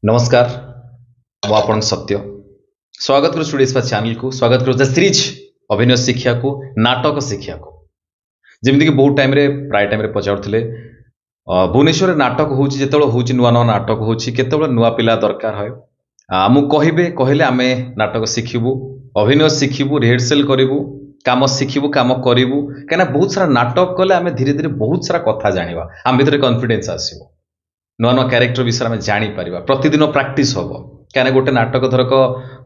नमस्कार मु आपन सत्य स्वागत करू स्टूडियो चैनल को स्वागत करू सीरीज अभिनय शिक्षा को नाटक शिक्षा को जमीक बहुत टाइम प्राय टाइम पचारे भुवनेश्वर नाटक हो नुआ नुआ नाटक होते नुआ पिला दरकार है आमु कहले आम नाटक शिखबू अभिनय शिखबू रिहर्सल करूँ कम शिखबू कम करूँ कहीं बहुत सारा नाटक कले आम धीरे धीरे बहुत सारा कथा जाना आम भीतर कॉन्फिडेंस आसो नुआ नुआ क्यारेक्टर विषय में जापर प्रतिदिन प्राक्टिस हम कहीं गोटे नाटक धरक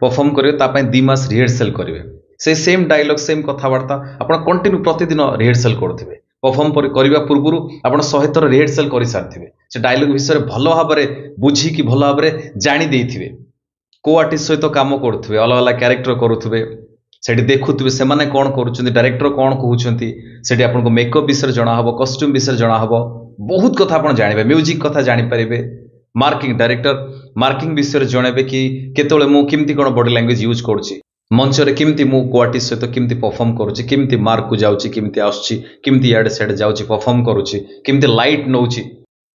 परफॉर्म करेंगे 2 मास रिहर्सल करेंगे से सेम डायलॉग सेम कथबार्ता आप कंटिन्यू प्रतिदिन रिहर्सल करुवे परफॉर्म करने पूर्व आप 100 थर रिहर्सल कर सारी से डायलॉग विषय भल भाव बुझिकी भल भाव जाणी को आर्टिस्ट सहित कम करुवे अलग अलग क्यारेक्टर करुवे से देखुवे से कौन कर डायरेक्टर कौन कहते से आपको मेकअप विषय जना हम कस्ट्यूम विषय जना हम बहुत कथा आप जानवे म्यूजिक कथा जानीपारे मार्किंग डायरेक्टर मार्किंग विषय जनइबे कि केतोले मु किमती कौन बॉडी लैंग्वेज यूज करुच्ची मंच रे किमती मु को आर्टिस्ट सहित किमती परफॉर्म करुच्ची किमती मार्क को जाउची किमती आउची किमती याडे साइड जाउची परफॉर्म करुच्ची किमती लाइट नौची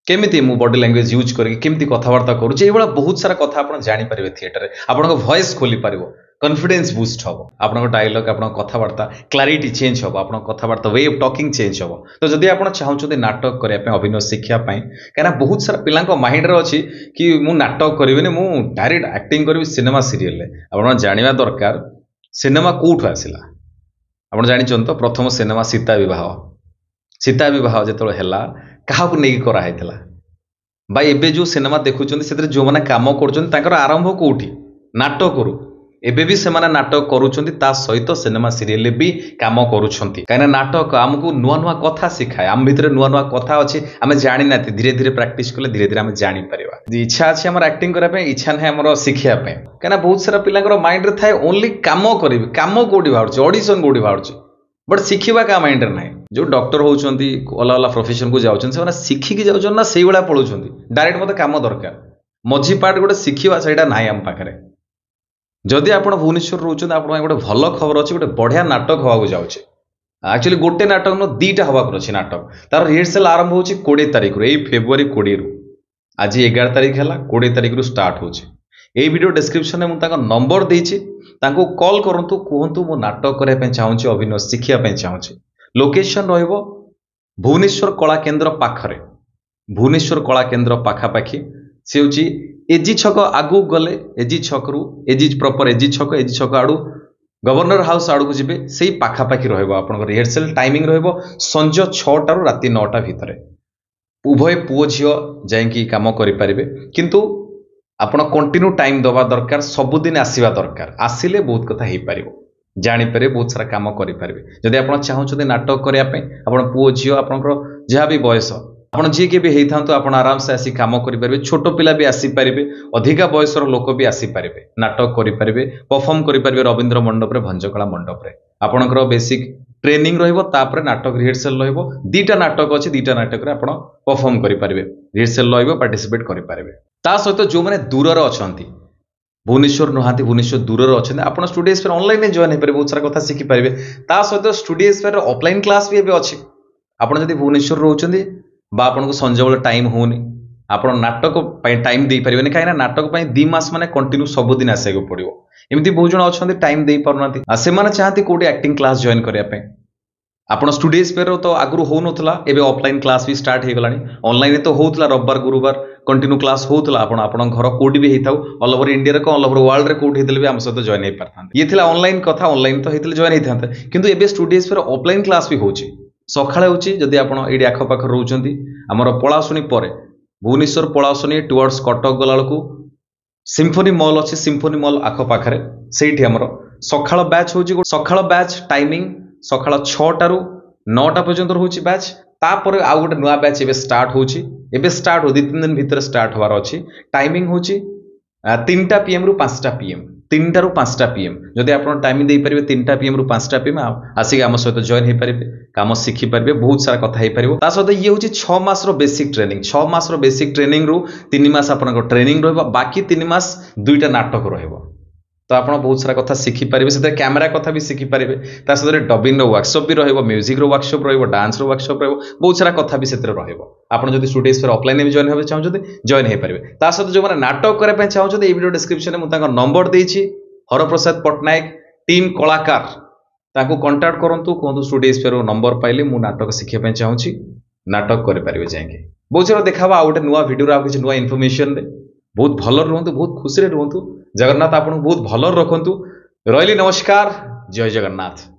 केमिति मु बॉडी लैंग्वेज यूज करके केमिति कथबार्ता करुच्ची एभला बहुत सारा कथा आप जानीपारे थिएटर रे आपन वॉइस खोली पारिबो कॉन्फिडेंस बूस्ट हम आपन डायलॉग आपन कथबार्ता क्लैरिटी चेंज हम आपन कथबार्ता वे ऑफ टॉकिंग चेंज हम तो जदि आपन चाहउछते नाटक करिया पे अभिनय शिक्षा पई काना बहुत सारा पिलांको माइंड रे अछि कि मु नाटक करिवेनी मु डायरेक्ट एक्टिंग करबी सिनेमा सीरियल ले आपन जानिबा दरकार सिनेमा कोठु आसिला आपन जानि तो प्रथम सिनेमा सीता विवाह जेतलो हेला काहाकू नेकी करा हैतला भाई एबे जो सिनेमा देखुचंदी सेतरे जो माने काम करचंदी ताकर आरंभ कोठी नाटक करू एबे भी से नाटक करुछंती ता सहित सिनेमा सीरियल भी काम करुछंती काना नाटक हमकू नुआ नुआ कथा सिखाए आम भितर नुआ नुआ कथा अछि आमे जानि नाति धीरे धीरे प्रैक्टिस कले धीरे धीरे आमे जानि परिबा इच्छा अछि हमर एक्टिंग करा पे इच्छा नै हमर सिखिया पे काना बहुत सारा पिलांकर माइंड रे थाए ओनली काम करिवे काम कोडी भाउछ ऑडिशन कोडी भाउछ बट सिखिबा का माइंड रे नै जो डॉक्टर होउछंती अलग अलग प्रोफेशन को जाउछन से सिखि कि जाउछन ना सेई बेला पळुछंती डायरेक्ट मते काम दरकार मझी पार्ट गोटे सिखिबा सेटा नाही हम पाखरे जदि आप भुवनेश्वर रोचते आप गोटे भल खबर अच्छी गोटे बढ़िया नाटक हवा जाऊे एक्चुअली गोटे नाटक न दीटा हवा अच्छी नाटक तार रिहर्सल आरंभ हो 20 तारिख रु फेब्रुआरी 20 रु आज 11 तारिख है 20 तारिख रु स्टार्ट हो वीडियो डिस्क्रिप्शन में मुझे नंबर देती कॉल करूँ कहतु मो नाटक करने चाहूँगी अभिनय शिखापी चाहूँगी लोकेशन भुवनेश्वर कला केन्द्र पाखरे भुवनेश्वर कला केन्द्र पाखापाखि से हूँ एजी छक आगू गले एजी छक रु एजी प्रॉपर एजी छक आड़ू गवर्नर हाउस आड़ को जी से पाखापाखि रहा रिहर्सल टाइमिंग संज 6टा रु राति 9टा भितर उभय पुओ झील जाकि कम करें किंतु आपण कंटिन्यू टाइम दवा दरकार सबुदिन आसवा दरकार आसिले बहुत कथा हो पार जानीपर बहुत सारा कम करें जदि आप चाहते नाटक करने पुओ झील आप जहाँ भी बयस आप जी के भी होता तो आप आराम से आसी कम करेंगे छोट पिला भी आसीपारे अधिका बयसर लोक भी आसीपारे नाटक करेंगे परफॉर्म करेंगे रवींद्र मंडप रे भंजकला मंडप रे आपणकर बेसिक ट्रेनिंग रही नाटक रिहर्सल रहीटा नाटक अच्छी 2टा नाटक आप परफॉर्म करेंगे रिहर्सल पार्टिसिपेट करेंगे ता सहित जो मैंने दूर अच्छा भुवनेश्वर नुहांती भुवनेश्वर दूर अच्छा आप स्टूडियो ऑनलाइन जॉइन हो बहुत सारा कथा शिखिपारे ता सहित स्टूडियो ऑफलाइन क्लास भी अच्छी आपड़ जब भुवनेश्वर रोचे आपन को संजय बेले टाइम होनी आप नाटक टाइम दे पारे कहीं नाटक 2 मास माने कंटिन्यू सबुदिन आसको पड़ो एमती बहुत जन अच्छा टाइम दे पारना से चाहती कौटे एक्टिंग क्लास जॉइन करने आप स्टूडियो स्पेयर तो आगु हो नाला एवं ऑफलाइन क्लास भी स्टार्ट हो गला ऑनलाइन तो होता रविवार गुरुवार कंटिन्यू क्लास होता आप घर कौटी भी होता ऑल ओवर इंडिया को ऑल ओवर वर्ल्ड कौट होते भी आम सहित जॉइन हो पारता ये थी ऑनलाइन कथा ऑनलाइन तो होते जॉइन होता किंतु एबे स्टूडियो स्पेयर ऑफलाइन क्लास भी होची सकाଳେ होची जदि आपण एडी आखपाख रोचंती हमर पଳାଶୁଣି परे भुवनेश्वर पଳାଶୁଣି टुवर्ड्स कटक गलाळकू सिम्फोनी मॉल अच्छे सिम्फोनी मॉल आखपाखे से आमर सकाळ बैच हो सकाळ बैच टाइमिंग सकाळ 6टा रु 9टा पर्यंत होची बैच तापर आउ गोटे नुआ बैच एबे स्टार्ट होची एबे स्टार्ट हो 2-3 दिन भीतर स्टार्ट होवार अच्छी टाइमिंग होची 3टा PM रु 5टा PM 3टा रु 5टा PM जदि आप टाइम दे पारे 3टा PM रु 5टा PM आसिक आम सहित जॉइन हो पारे कम शिखिपारे बहुत सारा कथा हो पार सहित ये हूँ 6 मास बेसिक ट्रेनिंग 6 मास बेसिक ट्रेनिंग रु 3 मास आप ट्रेनिंग रहा बाकी 3 मास 2टा नाटक रहा तो आप बहुत सारा कथा शिखिपारे से कैमेरा कथा भी शिखिपारे सहित डबिंग वर्कशॉप भी रही म्यूजिक वर्कशॉप डांस वर्कशॉप बहुत सारा कथा भी आपड़ जो स्टूडियो ऑफलाइन भी जॉइन होगा चाहते जॉइन हो पारे सहित जो मैंने नाटक करने चाहते ये वीडियो डिस्क्रिप्शन में मुझे नंबर देती हरप्रसाद पट्टनायक टीम कलाकार ताकू कंटाक्ट करूँ कहतु स्टूडियो नंबर पाइले मुझे नाटक शिखापी चाहूँगी नाटक करें जाएंगे बहुत सारा देखा आ गए नुआ वीडियो आ किसी नुआ इनफर्मेशन बहुत भल रुहतु बहुत खुशी रुहतु जगन्नाथ आपको बहुत भल रखु रही नमस्कार जय जगन्नाथ।